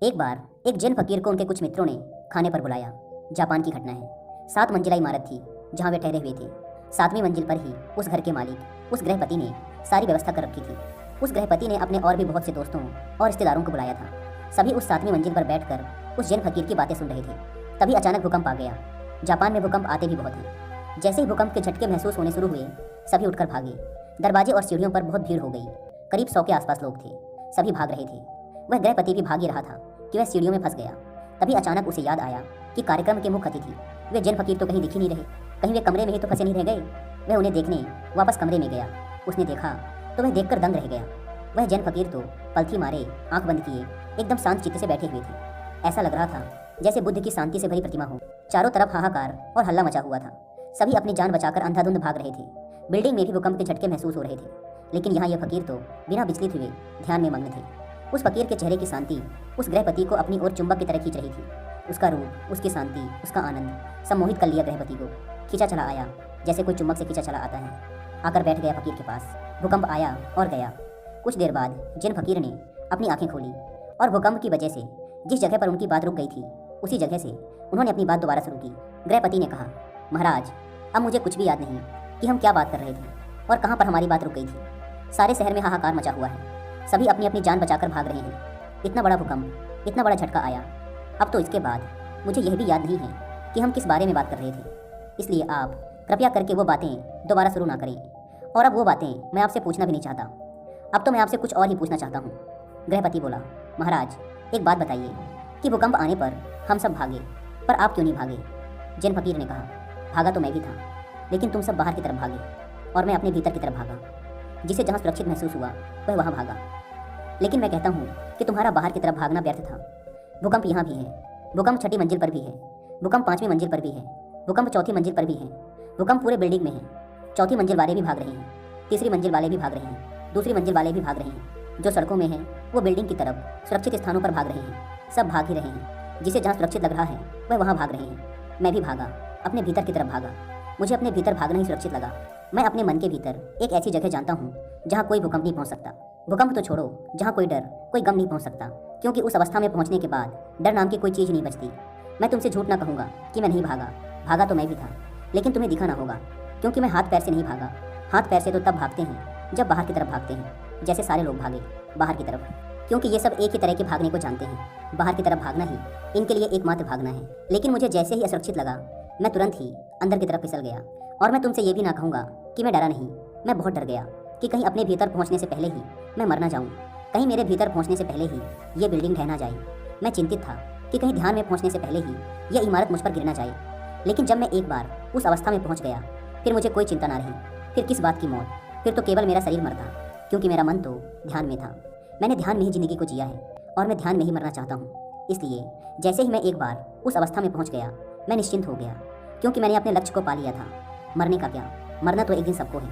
एक बार एक जैन फकीर को उनके कुछ मित्रों ने खाने पर बुलाया। जापान की घटना है। 7 मंजिला इमारत थी जहां वे ठहरे हुए थे। 7वीं मंजिल पर ही उस घर के मालिक, उस गृहपति ने सारी व्यवस्था कर रखी थी। उस गृहपति ने अपने और भी बहुत से दोस्तों और रिश्तेदारों को बुलाया था। सभी उस 7वीं मंजिल पर बैठकर उस जैन फकीर की बातें सुन रहे थे। तभी अचानक भूकंप आ गया। जापान में भूकंप आते भी बहुत हैं। जैसे ही भूकंप के झटके महसूस होने शुरू हुए, सभी उठकर भागे। दरवाजे और सीढ़ियों पर बहुत भीड़ हो गई। करीब 100 के आसपास लोग थे। सभी भाग रहे थे। वह गृहपति भी भाग ही रहा था कि वह सीढ़ियों में फंस गया। तभी अचानक उसे याद आया कि कार्यक्रम के मुख्य अतिथि वे जैन फकीर तो कहीं दिख ही नहीं रहे। कहीं वे कमरे में ही तो फंसे नहीं रह गए। वह उन्हें देखने वापस कमरे में गया। उसने देखा तो वह देखकर दंग रह गया। वह जैन फकीर तो पलथी मारे, आंख बंद किए, एकदम शांत चित्त से बैठे हुए थे। ऐसा लग रहा था जैसे बुद्ध की शांति से भरी प्रतिमा हो। चारों तरफ हाहाकार और हल्ला मचा हुआ था। सभी अपनी जान बचाकर अंधाधुंध भाग रहे थे। बिल्डिंग में भी भूकंप के झटके महसूस हो रहे थे, लेकिन यहाँ यह फकीर तो बिना विचलित हुए ध्यान में मग्न थे। उस फकीर के चेहरे की शांति उस गृहपति को अपनी ओर चुंबक की तरह खींच रही थी। उसका रूप, उसकी शांति, उसका आनंद सम्मोहित कर लिया गृहपति को। खींचा चला आया जैसे कोई चुंबक से खींचा चला आता है। आकर बैठ गया फकीर के पास। भूकंप आया और गया। कुछ देर बाद जैन फकीर ने अपनी आंखें खोली और भूकंप की वजह से जिस जगह पर उनकी बात रुक गई थी, उसी जगह से उन्होंने अपनी बात दोबारा शुरू की। गृहपति ने कहा, महाराज, अब मुझे कुछ भी याद नहीं कि हम क्या बात कर रहे थे और कहाँ पर हमारी बात रुक गई थी। सारे शहर में हाहाकार मचा हुआ है। सभी अपनी अपनी जान बचाकर भाग रहे हैं। इतना बड़ा भूकंप, इतना बड़ा झटका आया। अब तो इसके बाद मुझे यह भी याद नहीं है कि हम किस बारे में बात कर रहे थे। इसलिए आप कृपया करके वो बातें दोबारा शुरू ना करें। और अब वो बातें मैं आपसे पूछना भी नहीं चाहता। अब तो मैं आपसे कुछ और ही पूछना चाहता हूँ। गृहपति बोला, महाराज, एक बात बताइए कि भूकंप आने पर हम सब भागे, पर आप क्यों नहीं भागे? जैन फकीर ने कहा, भागा तो मैं भी था, लेकिन तुम सब बाहर की तरफ भागे और मैं अपने भीतर की तरफ भागा। जिसे जहाँ सुरक्षित महसूस हुआ वह वहाँ भागा। लेकिन मैं कहता हूँ कि तुम्हारा बाहर की तरफ भागना व्यर्थ था। भूकंप यहाँ भी है। भूकंप 6ठी मंजिल पर भी है। भूकंप 5वीं मंजिल पर भी है। भूकंप 4थी मंजिल पर भी है। भूकंप पूरे बिल्डिंग में है। 4थी मंजिल वाले भी भाग रहे हैं। 3री मंजिल वाले भी भाग रहे हैं। 2री मंजिल वाले भी भाग रहे हैं। जो सड़कों में हैं वो बिल्डिंग की तरफ सुरक्षित स्थानों पर भाग रहे हैं। सब भाग ही रहे हैं। जिसे जहाँ सुरक्षित लग रहा है वह वहाँ भाग रहे हैं। मैं भी भागा, अपने भीतर की तरफ भागा। मुझे अपने भीतर भागना ही सुरक्षित लगा। मैं अपने मन के भीतर एक ऐसी जगह जानता हूँ जहाँ कोई भूकंप नहीं पहुँच सकता। भूकंप तो छोड़ो, जहाँ कोई डर, कोई गम नहीं पहुँच सकता, क्योंकि उस अवस्था में पहुँचने के बाद डर नाम की कोई चीज़ नहीं बचती। मैं तुमसे झूठ ना कहूँगा कि मैं नहीं भागा। भागा तो मैं भी था, लेकिन तुम्हें दिखा ना होगा, क्योंकि मैं हाथ पैर से नहीं भागा। हाथ पैर से तो तब भागते हैं जब बाहर की तरफ भागते हैं, जैसे सारे लोग भागे बाहर की तरफ, क्योंकि ये सब एक ही तरह के भागने को जानते हैं। बाहर की तरफ भागना ही इनके लिए एकमात्र भागना है। लेकिन मुझे जैसे ही असुरक्षित लगा, मैं तुरंत ही अंदर की तरफ फिसल गया। और मैं तुमसे ये भी ना कहूँगा कि मैं डरा नहीं। मैं बहुत डर गया कि कहीं अपने भीतर पहुँचने से पहले ही मैं मर ना जाऊँ। कहीं मेरे भीतर पहुँचने से पहले ही ये बिल्डिंग ढह ना जाए। मैं चिंतित था कि कहीं ध्यान में पहुँचने से पहले ही यह इमारत मुझ पर गिर ना जाए। लेकिन जब मैं एक बार उस अवस्था में पहुँच गया, फिर मुझे कोई चिंता ना रही। फिर किस बात की मौत, फिर तो केवल मेरा शरीर मरता, क्योंकि मेरा मन तो ध्यान में था। मैंने ध्यान में ही ज़िंदगी को जिया है और मैं ध्यान में ही मरना चाहता हूँ। इसलिए जैसे ही मैं एक बार उस अवस्था में पहुँच गया, मैं निश्चिंत हो गया, क्योंकि मैंने अपने लक्ष्य को पा लिया था। मरने का क्या, मरना तो एक दिन सबको है,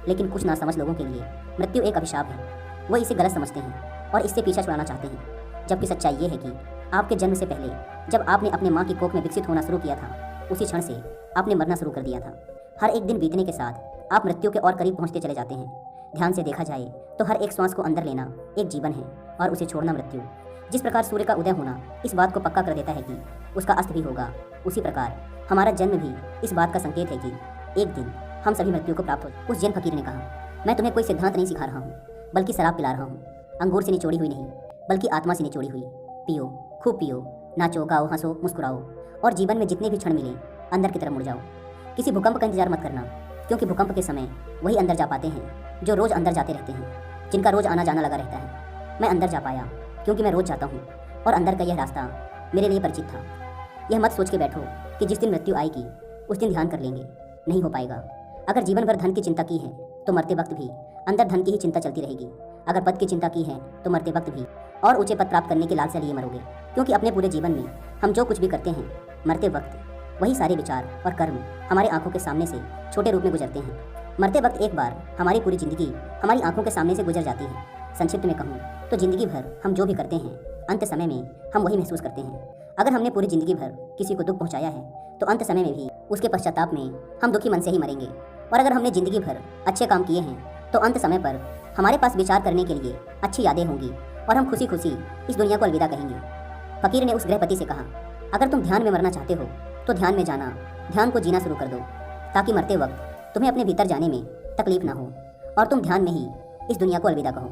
लेकिन कुछ नासमझ लोगों के लिए मृत्यु एक अभिशाप है। वो इसे गलत समझते हैं और इससे पीछा छुड़ाना चाहते हैं। जबकि सच्चाई ये है कि आपके जन्म से पहले जब आपने अपने माँ की कोख में विकसित होना शुरू किया था, उसी क्षण से आपने मरना शुरू कर दिया था। हर एक दिन बीतने के साथ आप मृत्यु के और करीब पहुँचते चले जाते हैं। ध्यान से देखा जाए तो हर एक श्वास को अंदर लेना एक जीवन है और उसे छोड़ना मृत्यु। जिस प्रकार सूर्य का उदय होना इस बात को पक्का कर देता है कि उसका अस्त भी होगा, उसी प्रकार हमारा जन्म भी इस बात का संकेत है कि एक दिन हम सभी मृत्यु को प्राप्त हो। उस जैन फकीर ने कहा, मैं तुम्हें कोई सिद्धांत नहीं सिखा रहा हूँ, बल्कि शराब पिला रहा हूँ। अंगूर से निचोड़ी हुई नहीं, बल्कि आत्मा से निचोड़ी हुई। पियो, खूब पियो, नाचो, गाओ, हंसो, मुस्कुराओ और जीवन में जितने भी क्षण मिले अंदर की तरफ मुड़ जाओ। किसी भूकंप का इंतजार मत करना, क्योंकि भूकंप के समय वही अंदर जा पाते हैं जो रोज़ अंदर जाते रहते हैं, जिनका रोज़ आना जाना लगा रहता है। मैं अंदर जा पाया क्योंकि मैं रोज़ जाता हूँ और अंदर का यह रास्ता मेरे लिए परिचित था। यह मत सोच के बैठो कि जिस दिन मृत्यु आएगी उस दिन ध्यान कर लेंगे, नहीं हो पाएगा। अगर जीवन भर धन की चिंता की है तो मरते वक्त भी अंदर धन की ही चिंता चलती रहेगी। अगर पद की चिंता की है तो मरते वक्त भी और ऊंचे पद प्राप्त करने के लालसा लिए मरोगे, क्योंकि अपने पूरे जीवन में हम जो कुछ भी करते हैं, मरते वक्त वही सारे विचार और कर्म हमारी आंखों के सामने से छोटे रूप में गुजरते हैं। मरते वक्त एक बार हमारी पूरी जिंदगी हमारी आंखों के सामने से गुजर जाती है। संक्षिप्त में कहूँ तो जिंदगी भर हम जो भी करते हैं, अंत समय में हम वही महसूस करते हैं। अगर हमने पूरी जिंदगी भर किसी को दुख पहुँचाया है तो अंत समय में भी उसके पश्चाताप में हम दुखी मन से ही मरेंगे। और अगर हमने जिंदगी भर अच्छे काम किए हैं तो अंत समय पर हमारे पास विचार करने के लिए अच्छी यादें होंगी और हम खुशी खुशी इस दुनिया को अलविदा कहेंगे। फकीर ने उस गृहपति से कहा, अगर तुम ध्यान में मरना चाहते हो तो ध्यान में जाना, ध्यान को जीना शुरू कर दो, ताकि मरते वक्त तुम्हें अपने भीतर जाने में तकलीफ ना हो और तुम ध्यान में ही इस दुनिया को अलविदा कहो।